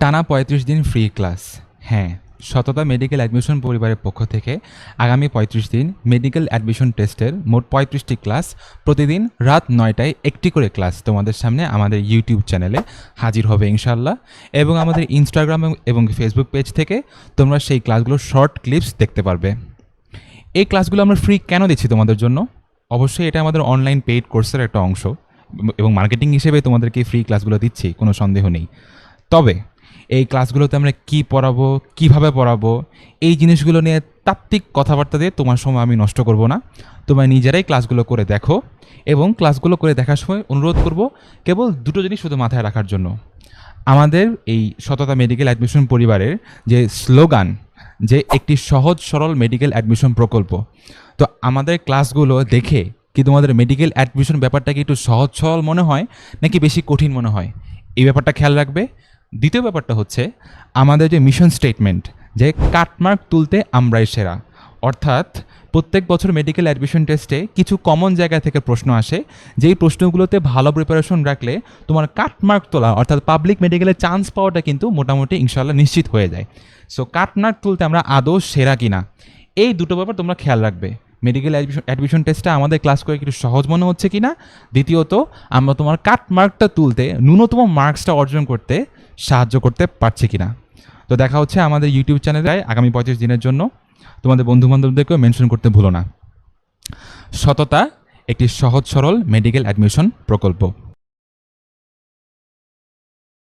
টানা ৩৫ দিন free class. হ্যাঁ, সততা মেডিকেল অ্যাডমিশন পরিবারের পক্ষ থেকে আগামী ৩৫ দিন মেডিকেল অ্যাডমিশন টেস্টের মোট ৩৫টি ক্লাস প্রতিদিন রাত ৯টায় একটি করে ক্লাস তোমাদের সামনে আমাদের ইউটিউব চ্যানেলে হাজির হবে ইনশাল্লাহ। এবং আমাদের ইনস্টাগ্রাম এবং ফেসবুক পেজ থেকে তোমরা সেই ক্লাসগুলোর শর্ট ক্লিপস দেখতে পারবে। এই ক্লাসগুলো আমরা ফ্রি কেন দিচ্ছি তোমাদের জন্য? অবশ্যই এটা আমাদের অনলাইন পেইড কোর্সের একটা অংশ এবং মার্কেটিং হিসেবে তোমাদেরকে ফ্রি ক্লাসগুলো দিচ্ছি, কোনো সন্দেহ নেই। তবে এই ক্লাসগুলোতে আমরা কি পড়াবো, কিভাবে পড়াবো, এই জিনিসগুলো নিয়ে তাত্ত্বিক কথাবার্তা দিয়ে তোমার সময় আমি নষ্ট করব না। তোমরা নিজেরাই ক্লাসগুলো করে দেখো এবং ক্লাসগুলো করে দেখার সময় অনুরোধ করব কেবল দুটো জিনিস শুধু মাথায় রাখার জন্য। আমাদের এই সততা মেডিকেল অ্যাডমিশন পরিবারের যে স্লোগান, যে একটি সহজ সরল মেডিকেল অ্যাডমিশন প্রকল্প, তো আমাদের ক্লাসগুলো দেখে কি তোমাদের মেডিকেল অ্যাডমিশন ব্যাপারটা কি একটু সহজ সরল মনে হয় নাকি বেশি কঠিন মনে হয়, এই ব্যাপারটা খেয়াল রাখবে। দ্বিতীয় ব্যাপারটা হচ্ছে আমাদের যে মিশন স্টেটমেন্ট, যে কাটমার্ক তুলতে আমরাই সেরা, অর্থাৎ প্রত্যেক বছর মেডিকেল অ্যাডমিশন টেস্টে কিছু কমন জায়গা থেকে প্রশ্ন আসে, যেই প্রশ্নগুলোতে ভালো প্রিপারেশন রাখলে তোমার কাটমার্ক তোলা অর্থাৎ পাবলিক মেডিকেলে চান্স পাওয়াটা কিন্তু মোটামুটি ইনশাল্লাহ নিশ্চিত হয়ে যায়। সো কাটমার্ক তুলতে আমরা আদৌ সেরা কিনা, এই দুটো ব্যাপার তোমরা খেয়াল রাখবে। মেডিকেল অ্যাডমিশন টেস্টটা আমাদের ক্লাস করে একটু সহজ মনে হচ্ছে কিনা, দ্বিতীয়ত আমরা তোমার কাটমার্কটা তুলতে ন্যূনতম মার্কসটা অর্জন করতে সাহায্য করতে পারছি কিনা। তো দেখা হচ্ছে আমাদের ইউটিউব চ্যানেলে আগামী ৩৫ দিনের জন্য। তোমাদের বন্ধুবান্ধবদেরকেও মেনশন করতে ভুলো না। সততা একটি সহজ সরল মেডিকেল অ্যাডমিশন প্রকল্প।